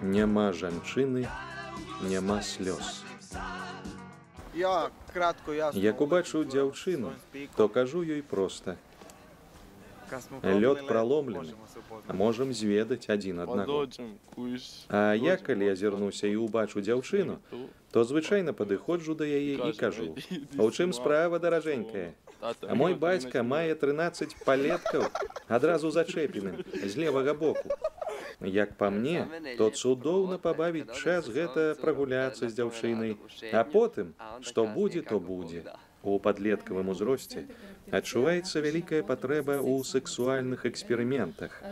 Няма жанчыны, няма слёз. Як убачу дзяўчыну, то кажу ёй проста. Лёд праломлены, можам зведаць адзін аднаго. А я, калі азірнуся і убачу дзяўчыну, то звычайна падыходжу да яе і кажу: «У чым справа, даражэнькая? А мой бацька мае 13 палеткаў адразу зачэпеным з левага боку». Як па мне, то цудоўна пабавіць час гэта прагуляцца з дзяўчынай, а потым, што будзе, то будзе. У падлеткавым узросце адчуваецца вялікая патрэба ў сексуальных эксперыментах.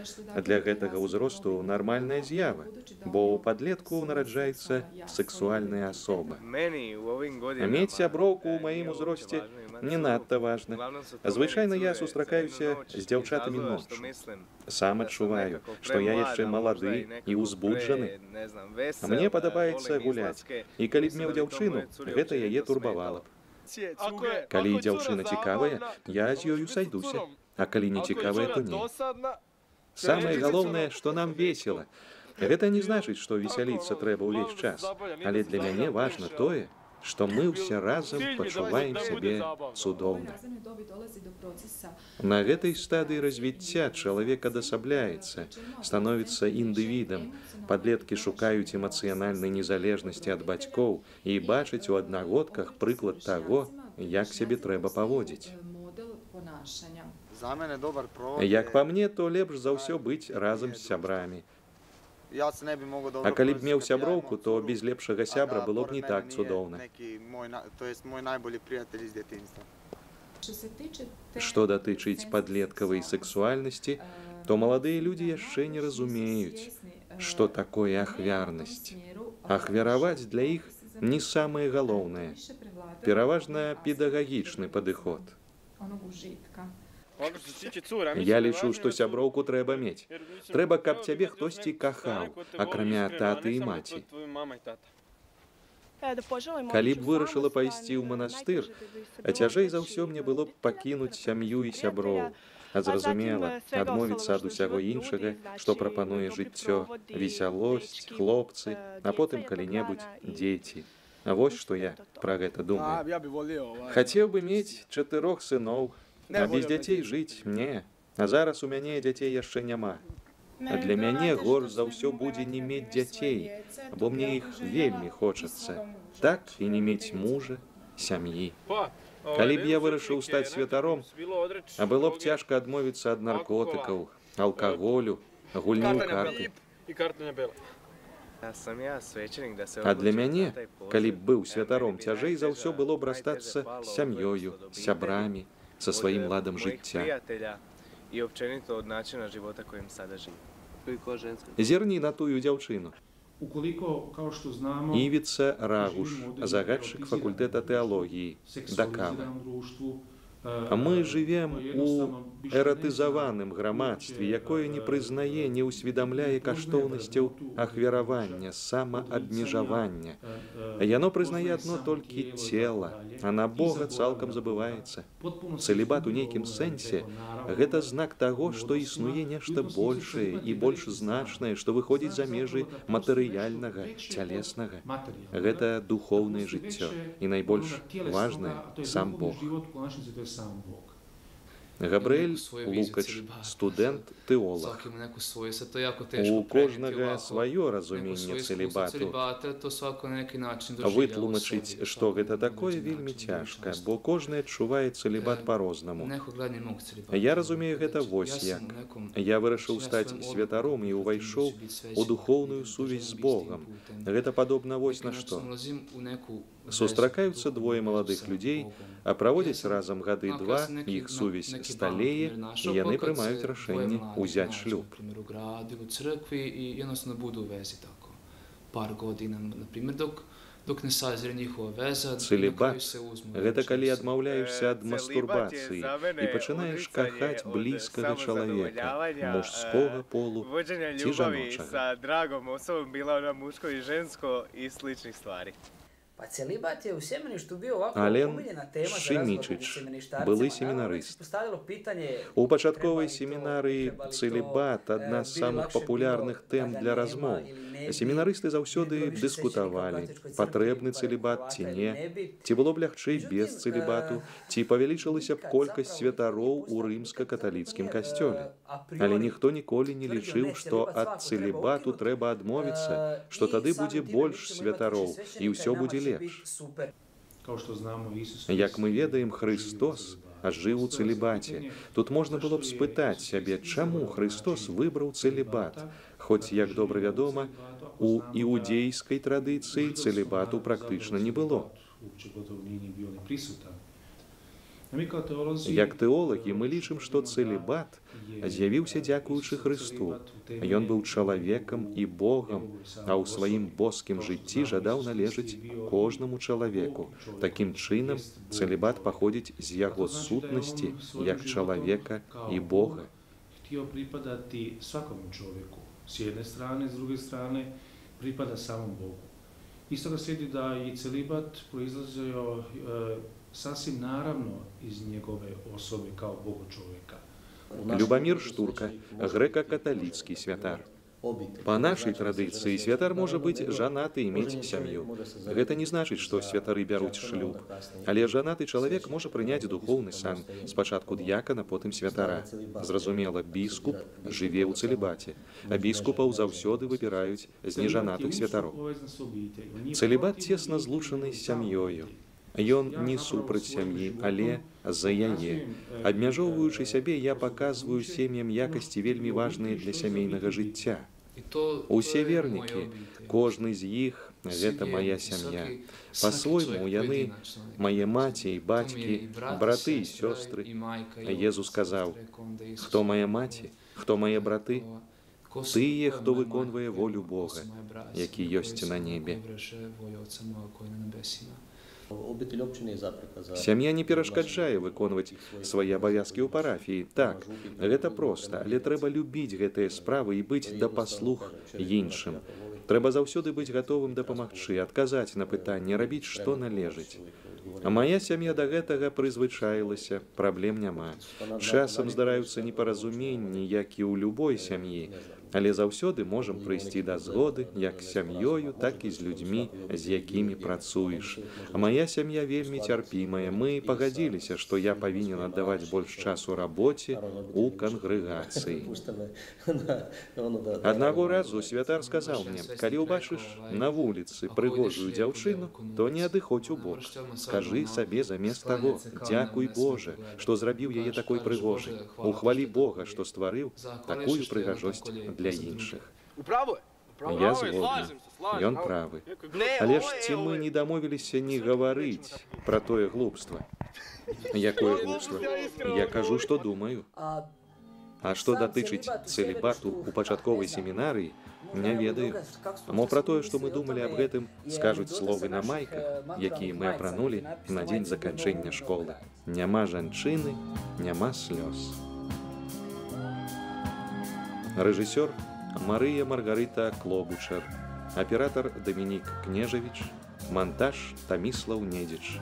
Для гэтага ўзросту нармальная з'ява, бо ў падлетку нараджаецца сексуальная асоба. Мець сяброўку ў маім узросце не надта важна. Звычайна я сустракаюся з дзяўчатамі ноччу. Сам адчуваю, што я яшчэ малады і ўзбуджаны. Мне падабаецца гуляць, і калі б меў дзяўчыну, гэта яе турбавала б. Калі дзяўчына цікавая, я з ёю сайдуся, а калі не цікавая, то не. Самае галоўнае, што нам весела. Гэта не значыць, што весяліцца трэба ўвесь час, але для мяне важна тое, што мы ўсе разам пачуваем сябе цудоўна. На гэтай стадыі развіцця чалавек адасабляецца, становіцца індывідам. Падлеткі шукаюць эмацыянальнай незалежнасці ад бацькоў і бачаць у аднагодках прыклад таго, як сябе трэба паводзіць. Як па мне, то лепш за ўсё быць разам з сябрамі. А калі б меў сяброўку, то без лепшага сябра было б не так цудоўна. Што датычыць падлеткавай сексуальнасці, то маладыя людзі яшчэ не разумеюць, што такое ахвярнасць. Ахвяраваць для іх не самае галоўнае. Пераважна педагагічны падыход. Я лічу, што сяброўку трэба мець. Трэба, каб цябе хтосьці кахаў, акрамя таты і маці. Калі б вырашыла пайсці ў манастыр, цяжэй за ўсё мне было б пакінуць сям'ю і сяброў. А зразумела, адмовіцца ад усяго іншага, што прапануе жыццё, весялосць, хлопцы, а потым калі-небудзь дзеці. Вось што я пра гэта думаю. Хацеў бы мець 4 сыноў, а без дзяцей жыць не. А зараз у мяне дзяцей яшчэ няма. А для мяне горш за ўсё будзе не мець дзяцей, бо мне іх вельмі хочацца. Так і не мець мужа, сям'і. Калі б я вырашыў стаць святаром, а было б цяжка адмовіцца ад наркотыкаў, алкаголю, гульні ў карты. А для мяне, калі б быў святаром, цяжэй за ўсё было б расстацца з сям'ёю, сябрамі, са сваім ладам жыцця. Зірні на тую дзяўчыну. Івіца Рагуш, загадчык факультэта тэалогіі, Дакава. Мы жывем у эратызаваным грамадстве, якое не прызнае, не ўсведамляе каштоўнасцяў ахвяравання, самаабмежавання. Яно прызнае адно толькі цела, а на Бога цалкам забываецца. Цэлібат у нейкім сэнсе – гэта знак таго, што існуе нешта большае і больш значнае, што выходзіць за межы матэрыяльнага, цялеснага. Гэта духоўнае жыццё і найбольш важнае – сам Бог. Габрыэль Лукач, студэнт-тэолаг. У кожнага сваё разуменне цэлібату. Вытлумачыць, што гэта такое, вельмі цяжка, бо кожны адчувае цэлібат па-рознаму. Я разумею гэта вось як. Я вырашыў стаць святаром і ўвайшоў у духоўную сувязь з Богам. Гэта падобна вось на што. Сустракаюцца двое маладых людзей, а праводзяць разам гады 2, іх сувязь сталее, і яны прымаюць рашэнне ўзяць шлюб. Цэлібат – гэта калі адмаўляешся ад мастурбацыі і пачынаеш кахаць блізкага чалавека, мужскога полу ці жаночага. Ален Шимічич былы семінарыст. У пачатковай семінарыі цэлібат — адна з самых папулярных тэм для размоў. Семінарысты заўсёды дыскутавалі, патрэбны цэлібат ці не, ці было б лягчэй без цэлібату, ці павялічылася б колькасць святароў у рымска-каталіцкім касцёле. Але ніхто ніколі не лічыў, што ад цэлібату трэба адмовіцца, што тады будзе больш святароў і ўсё будзе лепш. Як мы ведаем, Христос жыў у цэлібаце. Тут можна было б спытаць сябе, чаму Христос выбраў цэлібат, хоць, як добра вядома, у іудзейскай традыцыі цэлібату практычна не было. Як тэолагі мы лічым, што цэлібат з'явіўся дзякуючы Хрысту. Ён быў чалавекам і Богам, а ў сваім боскім жыцці жадаў належаць кожнаму чалавеку. Такім чынам, цэлібат паходзіць з яго сутнасці як чалавека і Бога. С jedne strane, s druge strane, pripada samom Bogu. Iz toga slijedi da i celibat proizlazio sasvim naravno iz njegove osobe kao Boga čovjeka. Любомир Штурка, греко-католицкий святар. Па нашай традыцыі святар можа быць жанаты і мець сям'ю. Гэта не значыць, што святары бяруць шлюб. Але жанаты чалавек можа прыняць духоўны сан, спачатку д'якана, потым святара. Зразумела, біскуп жыве ў цэлібаце, а біскупаў заўсёды выбіраюць з нежанатых святароў. Цэлібат цесна злучаны з сям'ёю. Ён не супраць сям'і, але за яе. Абмяжоўваючы сябе, я паказваю сем'ям якасці вельмі важныя для сямейнага жыцця. Усе вернікі, кожны з іх — гэта мая сям'я. Па-свойму яны — мае маці і бацькі, браты і сёстры. Езус сказаў: «Хто мая маці, хто мае браты? Тыя, хто выконвае волю Бога, які ёсць на небе». Сям'я не перашкаджае выконваць свае абавязкі ў парафіі. Так, гэта проста, але трэба любіць гэтыя справы і быць да паслуг іншым. Трэба заўсёды быць гатовым дапамагчы, адказаць на пытанне, рабіць, што належыць. А мая сям'я да гэтага прызвычаілася, праблем няма. Часам здараюцца непаразуменні, як і ў любой сям'і, але заўсёды можам прыйсці да згоды як з сям'ёю, так і з людзьмі, з якімі працуеш. А мая сям'я вельмі цярпімая. Мы пагадзіліся, што я павінен аддаваць больш часу рабоце ў кангрэгацыі. Аднаго разу святар сказаў мне: «Калі ўбачыш на вуліцы прыгожую дзяўчыну, то не адыходзь у бок. Скажы сабе замест таго: дзякуй Боже, што зрабіў яе такой прыгожай. Ухвалі Бога, што стварыў такую прыгажосць для іншых». Я згодны, ён правы. Але ж ці мы не дамовіліся не гаварыць пра тое глупства? Якое глупства? Я кажу, што думаю. А што датычыць цэлібату ў пачатковай семінарыі, не ведаю. Мо пра тое, што мы думалі аб гэтым, скажуць словы на майках, якія мы апранулі на дзень заканчэння школы. Няма жанчыны, няма слёз. Рэжысёр Марыя Маргарыта Клобучар, аператар Дамінік Кнежавіч, монтаж Таміслаў Недзіч.